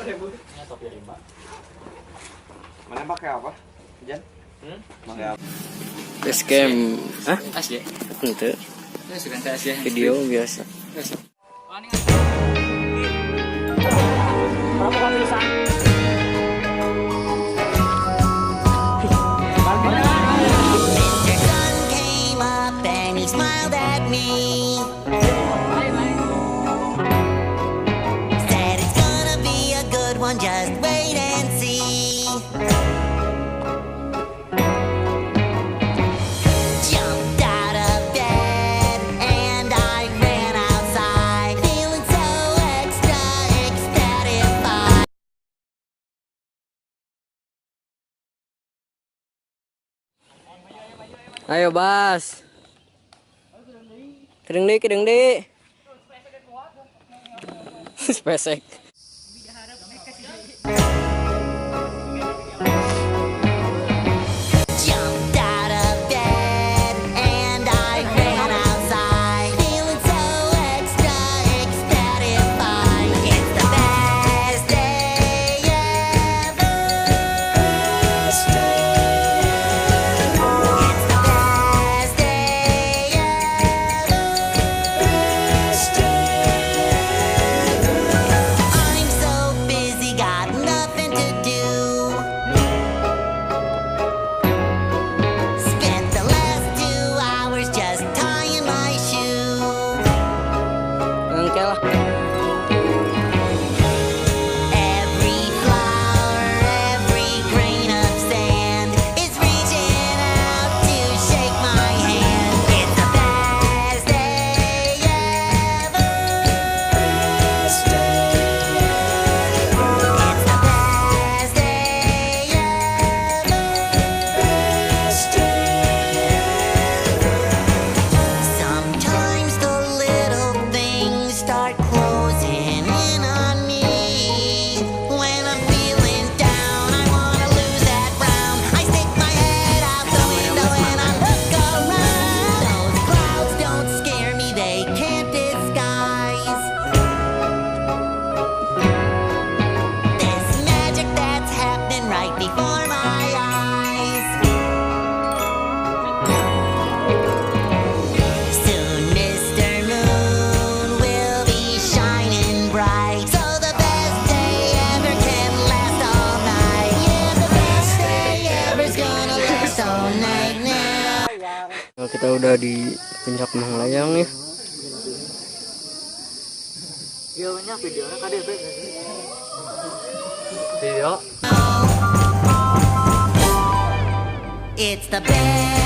Ini topi rimba. Mana pakai apa? Jan? Pakai apa? Facecam. Hah? Asli. Ente. Ya sudah saya Asia. Video biasa. Just wait and see. Jumped out of bed and I ran outside, feeling so extra ecstatic. Ayo Bas. Kedeng di. Spesek. Jumped out of bed and I ran outside, feeling so extra ecstatic. It's the best day ever. It's the best day ever. I'm so busy, got nothing to do. Spent the last 2 hours just tying my shoe. Oke lah. Every flower, every grain of sand is reaching out to shake my hand. It's the best day ever. It's the best day ever. Sometimes the little things start closing in on me. When I'm feeling down, I wanna lose that round. I stick my head out the window and I look around. Those clouds don't scare me, they can't disguise this magic that's happening right before my eyes. Soon Mr. Moon will be shining bright, so the best day ever can last all night. Yeah, the best day ever's gonna last all night now. Nah, kita udah di puncak Manglayang nih. Videonya KDP. Video. It's the best